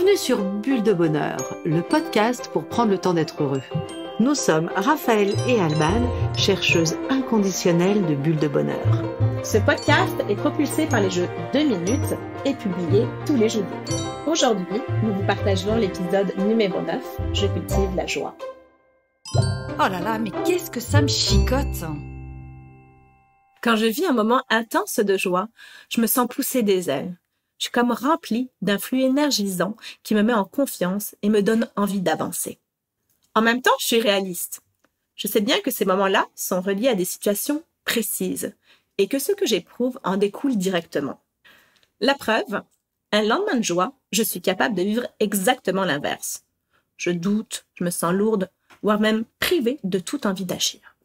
Bienvenue sur Bulle de Bonheur, le podcast pour prendre le temps d'être heureux. Nous sommes Raphaël et Alban, chercheuses inconditionnelles de Bulle de Bonheur. Ce podcast est propulsé par les jeux 2 minutes et publié tous les jeudis. Aujourd'hui, nous vous partagerons l'épisode numéro 9, Je cultive la joie. Oh là là, mais qu'est-ce que ça me chicote! Quand je vis un moment intense de joie, je me sens pousser des ailes. Je suis comme remplie d'un flux énergisant qui me met en confiance et me donne envie d'avancer. En même temps, je suis réaliste. Je sais bien que ces moments-là sont reliés à des situations précises et que ce que j'éprouve en découle directement. La preuve, un lendemain de joie, je suis capable de vivre exactement l'inverse. Je doute, je me sens lourde, voire même privée de toute envie d'agir.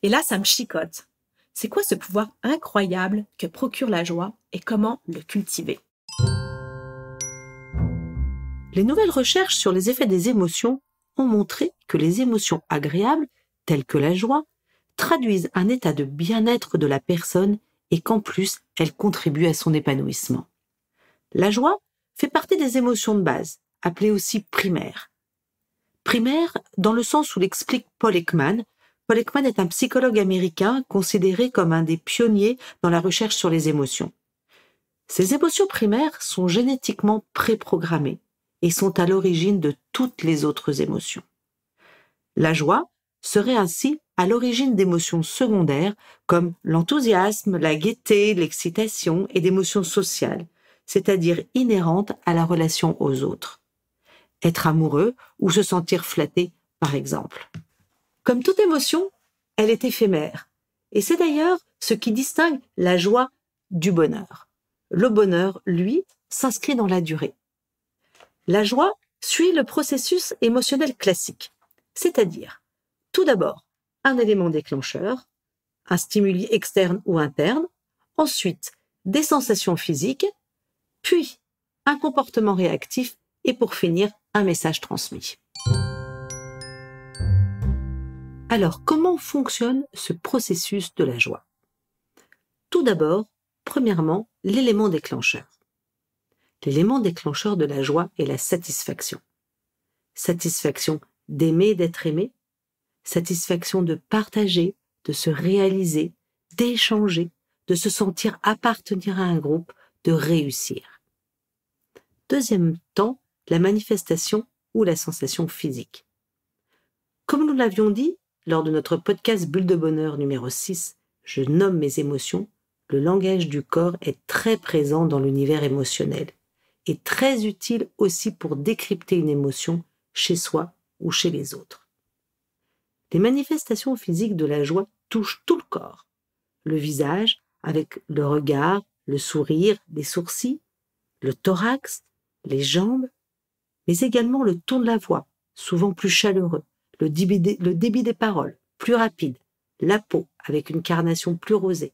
Et là, ça me chicote. C'est quoi ce pouvoir incroyable que procure la joie et comment le cultiver? Les nouvelles recherches sur les effets des émotions ont montré que les émotions agréables, telles que la joie, traduisent un état de bien-être de la personne et qu'en plus, elles contribuent à son épanouissement. La joie fait partie des émotions de base, appelées aussi primaires. Primaires dans le sens où l'explique Paul Ekman. Paul Ekman est un psychologue américain considéré comme un des pionniers dans la recherche sur les émotions. Ces émotions primaires sont génétiquement préprogrammées et sont à l'origine de toutes les autres émotions. La joie serait ainsi à l'origine d'émotions secondaires comme l'enthousiasme, la gaieté, l'excitation et d'émotions sociales, c'est-à-dire inhérentes à la relation aux autres. Être amoureux ou se sentir flatté, par exemple. Comme toute émotion, elle est éphémère. Et c'est d'ailleurs ce qui distingue la joie du bonheur. Le bonheur, lui, s'inscrit dans la durée. La joie suit le processus émotionnel classique, c'est-à-dire, tout d'abord, un élément déclencheur, un stimuli externe ou interne, ensuite, des sensations physiques, puis un comportement réactif et pour finir, un message transmis. Alors, comment fonctionne ce processus de la joie? Tout d'abord, premièrement, l'élément déclencheur. L'élément déclencheur de la joie est la satisfaction. Satisfaction d'aimer, d'être aimé, satisfaction de partager, de se réaliser, d'échanger, de se sentir appartenir à un groupe, de réussir. Deuxième temps, la manifestation ou la sensation physique. Comme nous l'avions dit lors de notre podcast Bulle de Bonheur numéro 6, je nomme mes émotions, le langage du corps est très présent dans l'univers émotionnel et très utile aussi pour décrypter une émotion chez soi ou chez les autres. Les manifestations physiques de la joie touchent tout le corps. Le visage, avec le regard, le sourire, les sourcils, le thorax, les jambes, mais également le ton de la voix, souvent plus chaleureux, le débit des paroles, plus rapide, la peau, avec une carnation plus rosée,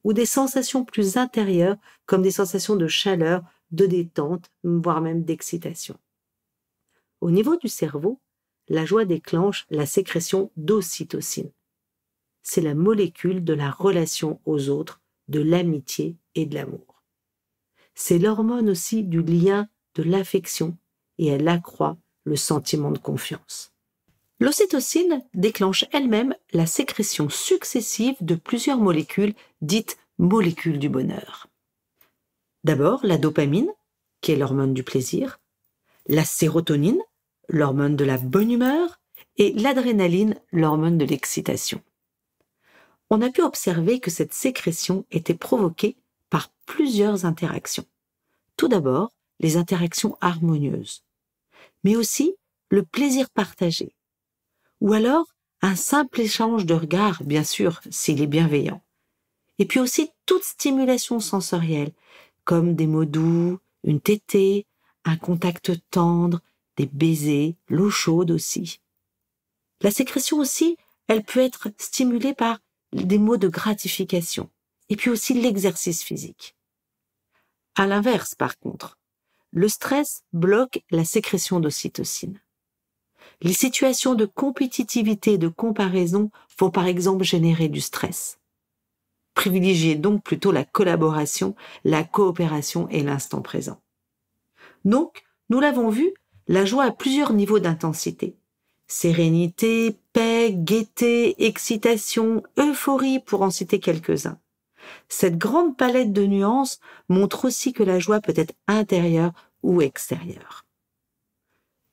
ou des sensations plus intérieures, comme des sensations de chaleur, de détente, voire même d'excitation. Au niveau du cerveau, la joie déclenche la sécrétion d'ocytocine. C'est la molécule de la relation aux autres, de l'amitié et de l'amour. C'est l'hormone aussi du lien, de l'affection, et elle accroît le sentiment de confiance. L'ocytocine déclenche elle-même la sécrétion successive de plusieurs molécules dites molécules du bonheur. D'abord, la dopamine, qui est l'hormone du plaisir, la sérotonine, l'hormone de la bonne humeur, et l'adrénaline, l'hormone de l'excitation. On a pu observer que cette sécrétion était provoquée par plusieurs interactions. Tout d'abord, les interactions harmonieuses, mais aussi le plaisir partagé, ou alors un simple échange de regards, bien sûr, s'il est bienveillant. Et puis aussi toute stimulation sensorielle, comme des mots doux, une tétée, un contact tendre, des baisers, l'eau chaude aussi. La sécrétion aussi, elle peut être stimulée par des mots de gratification, et puis aussi l'exercice physique. À l'inverse, par contre, le stress bloque la sécrétion d'ocytocine. Les situations de compétitivité et de comparaison vont par exemple générer du stress. Privilégiez donc plutôt la collaboration, la coopération et l'instant présent. Donc, Nous l'avons vu, la joie a plusieurs niveaux d'intensité. Sérénité, paix, gaieté, excitation, euphorie, pour en citer quelques-uns. Cette grande palette de nuances montre aussi que la joie peut être intérieure ou extérieure.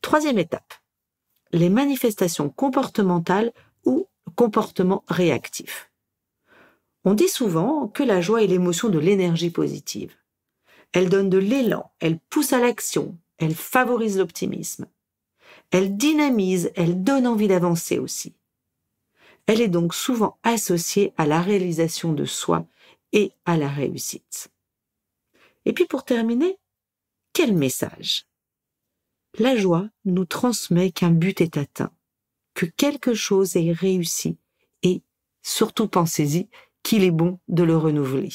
Troisième étape, les manifestations comportementales ou comportements réactifs. On dit souvent que la joie est l'émotion de l'énergie positive. Elle donne de l'élan, elle pousse à l'action, elle favorise l'optimisme. Elle dynamise, elle donne envie d'avancer aussi. Elle est donc souvent associée à la réalisation de soi et à la réussite. Et puis pour terminer, quel message? La joie nous transmet qu'un but est atteint, que quelque chose est réussi et, surtout pensez-y, qu'il est bon de le renouveler.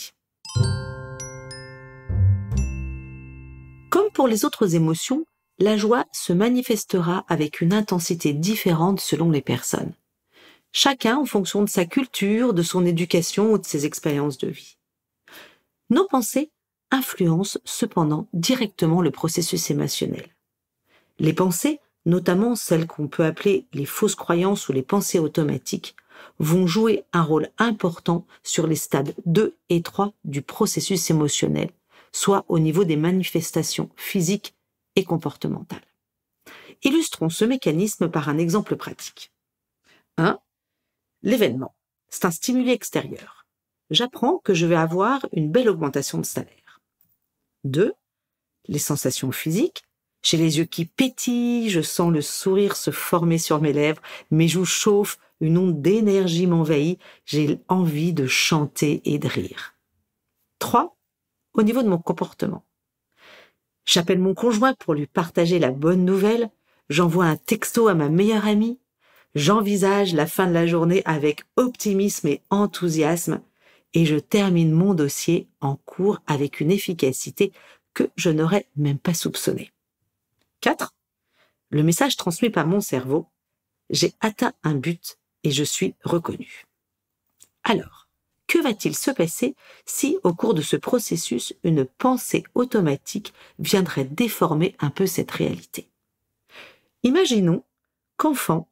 Comme pour les autres émotions, la joie se manifestera avec une intensité différente selon les personnes. Chacun en fonction de sa culture, de son éducation ou de ses expériences de vie. Nos pensées influencent cependant directement le processus émotionnel. Les pensées, notamment celles qu'on peut appeler les fausses croyances ou les pensées automatiques, vont jouer un rôle important sur les stades 2 et 3 du processus émotionnel, soit au niveau des manifestations physiques et comportementales. Illustrons ce mécanisme par un exemple pratique. 1. L'événement. C'est un stimuli extérieur. J'apprends que je vais avoir une belle augmentation de salaire. 2. Les sensations physiques. J'ai les yeux qui pétillent, je sens le sourire se former sur mes lèvres, mes joues chauffent, une onde d'énergie m'envahit, j'ai envie de chanter et de rire. 3. Au niveau de mon comportement. J'appelle mon conjoint pour lui partager la bonne nouvelle, j'envoie un texto à ma meilleure amie, j'envisage la fin de la journée avec optimisme et enthousiasme et je termine mon dossier en cours avec une efficacité que je n'aurais même pas soupçonnée. 4. Le message transmis par mon cerveau, j'ai atteint un but et je suis reconnu. Alors, que va-t-il se passer si, au cours de ce processus, une pensée automatique viendrait déformer un peu cette réalité? Imaginons qu'enfant,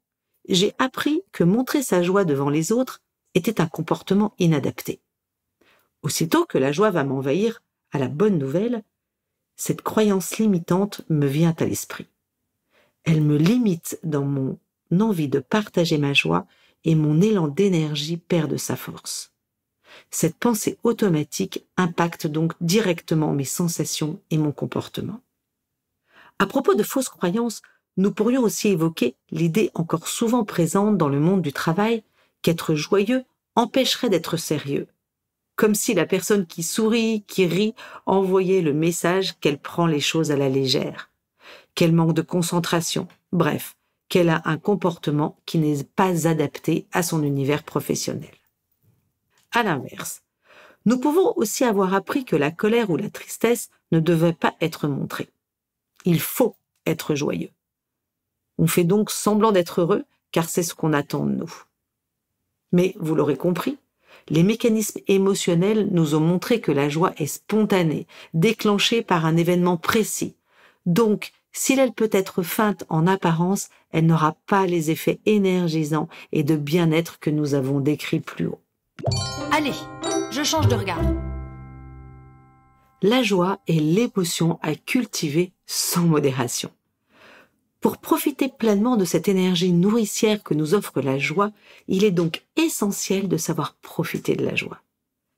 j'ai appris que montrer sa joie devant les autres était un comportement inadapté. Aussitôt que la joie va m'envahir à la bonne nouvelle, cette croyance limitante me vient à l'esprit. Elle me limite dans mon envie de partager ma joie et mon élan d'énergie perd de sa force. Cette pensée automatique impacte donc directement mes sensations et mon comportement. À propos de fausses croyances, nous pourrions aussi évoquer l'idée encore souvent présente dans le monde du travail qu'être joyeux empêcherait d'être sérieux. Comme si la personne qui sourit, qui rit, envoyait le message qu'elle prend les choses à la légère, qu'elle manque de concentration, bref, qu'elle a un comportement qui n'est pas adapté à son univers professionnel. À l'inverse, nous pouvons aussi avoir appris que la colère ou la tristesse ne devait pas être montrée. Il faut être joyeux. On fait donc semblant d'être heureux, car c'est ce qu'on attend de nous. Mais, vous l'aurez compris, les mécanismes émotionnels nous ont montré que la joie est spontanée, déclenchée par un événement précis. Donc, si elle peut être feinte en apparence, elle n'aura pas les effets énergisants et de bien-être que nous avons décrits plus haut. Allez, je change de regard. La joie est l'émotion à cultiver sans modération. Pour profiter pleinement de cette énergie nourricière que nous offre la joie, il est donc essentiel de savoir profiter de la joie.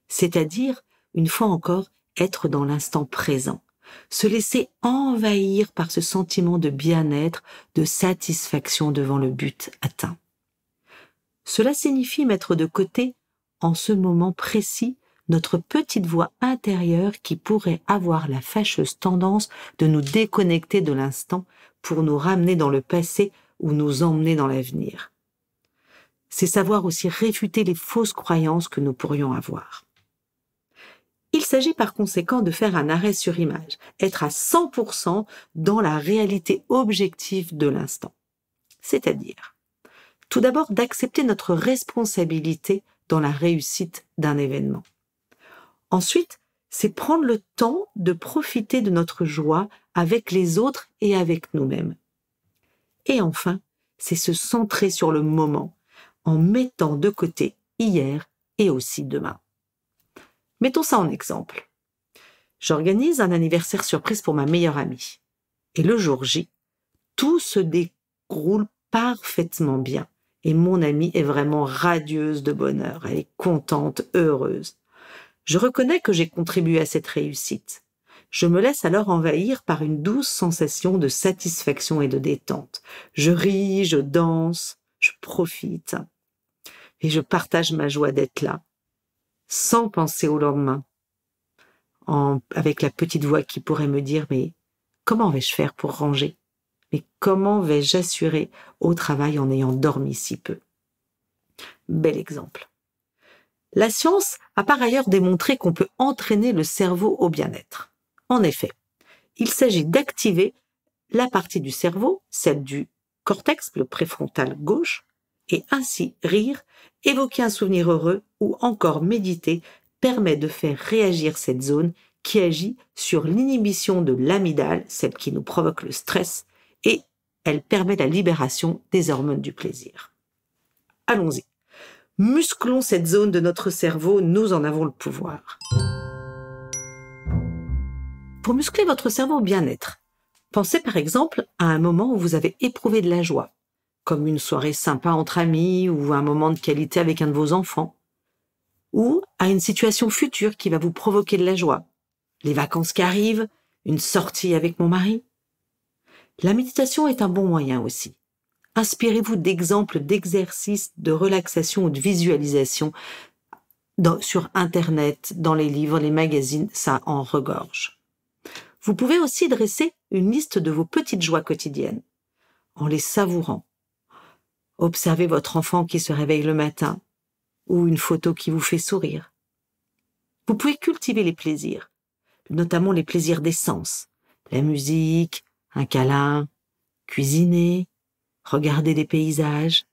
C'est-à-dire, une fois encore, être dans l'instant présent, se laisser envahir par ce sentiment de bien-être, de satisfaction devant le but atteint. Cela signifie mettre de côté, en ce moment précis, notre petite voix intérieure qui pourrait avoir la fâcheuse tendance de nous déconnecter de l'instant pour nous ramener dans le passé ou nous emmener dans l'avenir. C'est savoir aussi réfuter les fausses croyances que nous pourrions avoir. Il s'agit par conséquent de faire un arrêt sur image, être à 100% dans la réalité objective de l'instant. C'est-à-dire, tout d'abord d'accepter notre responsabilité dans la réussite d'un événement. Ensuite, c'est prendre le temps de profiter de notre joie avec les autres et avec nous-mêmes. Et enfin, c'est se centrer sur le moment en mettant de côté hier et aussi demain. Mettons ça en exemple. J'organise un anniversaire surprise pour ma meilleure amie. Et le jour J, tout se déroule parfaitement bien. Et mon amie est vraiment radieuse de bonheur. Elle est contente, heureuse. Je reconnais que j'ai contribué à cette réussite. Je me laisse alors envahir par une douce sensation de satisfaction et de détente. Je ris, je danse, je profite. Et je partage ma joie d'être là, sans penser au lendemain. Avec la petite voix qui pourrait me dire « Mais comment vais-je faire pour ranger ? Mais comment vais-je assurer au travail en ayant dormi si peu ?» Bel exemple. La science a par ailleurs démontré qu'on peut entraîner le cerveau au bien-être. En effet, il s'agit d'activer la partie du cerveau, celle du cortex, le préfrontal gauche, et ainsi rire, évoquer un souvenir heureux ou encore méditer permet de faire réagir cette zone qui agit sur l'inhibition de l'amygdale, celle qui nous provoque le stress, et elle permet la libération des hormones du plaisir. Allons-y. Musclons cette zone de notre cerveau, nous en avons le pouvoir. Pour muscler votre cerveau au bien-être, pensez par exemple à un moment où vous avez éprouvé de la joie, comme une soirée sympa entre amis ou un moment de qualité avec un de vos enfants, ou à une situation future qui va vous provoquer de la joie, les vacances qui arrivent, une sortie avec mon mari. La méditation est un bon moyen aussi. Inspirez-vous d'exemples d'exercices de relaxation ou de visualisation sur Internet, dans les livres, les magazines, ça en regorge. Vous pouvez aussi dresser une liste de vos petites joies quotidiennes, en les savourant. Observez votre enfant qui se réveille le matin, ou une photo qui vous fait sourire. Vous pouvez cultiver les plaisirs, notamment les plaisirs des sens, la musique, un câlin, cuisiner, regarder des paysages,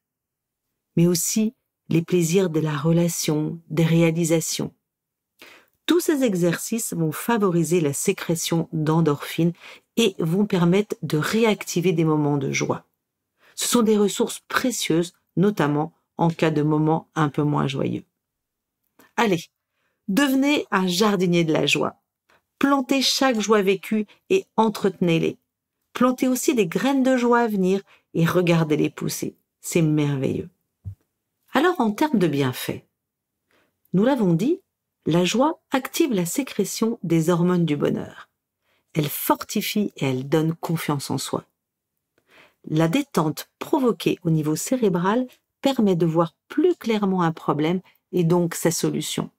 mais aussi les plaisirs de la relation, des réalisations. Tous ces exercices vont favoriser la sécrétion d'endorphines et vont permettre de réactiver des moments de joie. Ce sont des ressources précieuses, notamment en cas de moments un peu moins joyeux. Allez, devenez un jardinier de la joie. Plantez chaque joie vécue et entretenez-les. Plantez aussi des graines de joie à venir et regardez-les pousser. C'est merveilleux. Alors, en termes de bienfaits, nous l'avons dit, la joie active la sécrétion des hormones du bonheur. Elle fortifie et elle donne confiance en soi. La détente provoquée au niveau cérébral permet de voir plus clairement un problème et donc sa solution.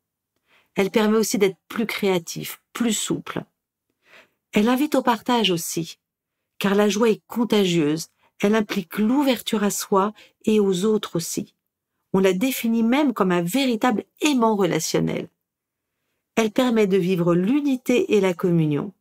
Elle permet aussi d'être plus créatif, plus souple. Elle invite au partage aussi, car la joie est contagieuse. Elle implique l'ouverture à soi et aux autres aussi. On la définit même comme un véritable aimant relationnel. Elle permet de vivre l'unité et la communion.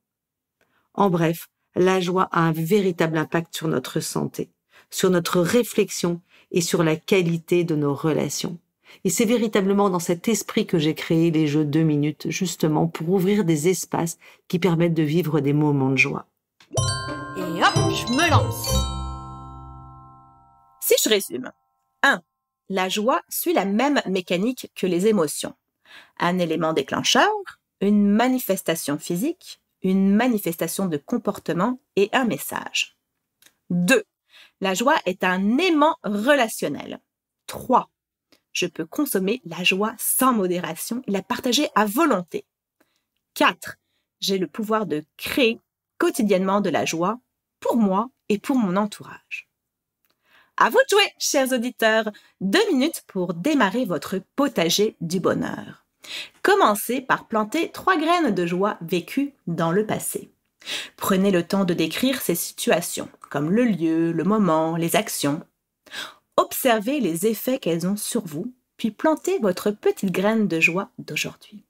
En bref, la joie a un véritable impact sur notre santé, sur notre réflexion et sur la qualité de nos relations. Et c'est véritablement dans cet esprit que j'ai créé les jeux 2 minutes, justement pour ouvrir des espaces qui permettent de vivre des moments de joie. Et hop, je me lance. Si je résume. 1. La joie suit la même mécanique que les émotions. Un élément déclencheur, une manifestation physique, une manifestation de comportement et un message. 2. La joie est un aimant relationnel. 3. Je peux consommer la joie sans modération et la partager à volonté. 4. J'ai le pouvoir de créer quotidiennement de la joie pour moi et pour mon entourage. À vous de jouer, chers auditeurs. 2 minutes pour démarrer votre potager du bonheur. Commencez par planter 3 graines de joie vécues dans le passé. Prenez le temps de décrire ces situations, comme le lieu, le moment, les actions. Observez les effets qu'elles ont sur vous, puis plantez votre petite graine de joie d'aujourd'hui.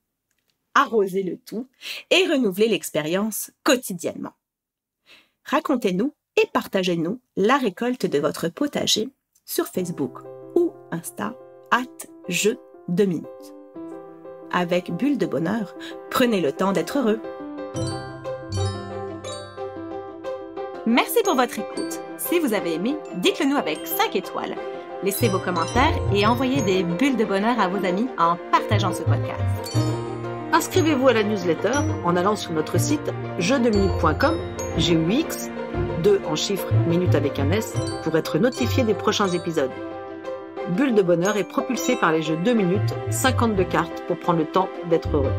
Arrosez le tout et renouvelez l'expérience quotidiennement. Racontez-nous et partagez-nous la récolte de votre potager sur Facebook ou Insta @jeux2minutes. avec Bulle de bonheur, prenez le temps d'être heureux. Merci pour votre écoute. Si vous avez aimé, dites-le nous avec 5 étoiles. Laissez vos commentaires et envoyez des bulles de bonheur à vos amis en partageant ce podcast. Inscrivez-vous à la newsletter en allant sur notre site jeuxdeminutes.com, GUX, 2 en chiffres, minutes avec un S, pour être notifié des prochains épisodes. Bulle de bonheur est propulsé par les jeux 2 minutes, 52 cartes pour prendre le temps d'être heureux.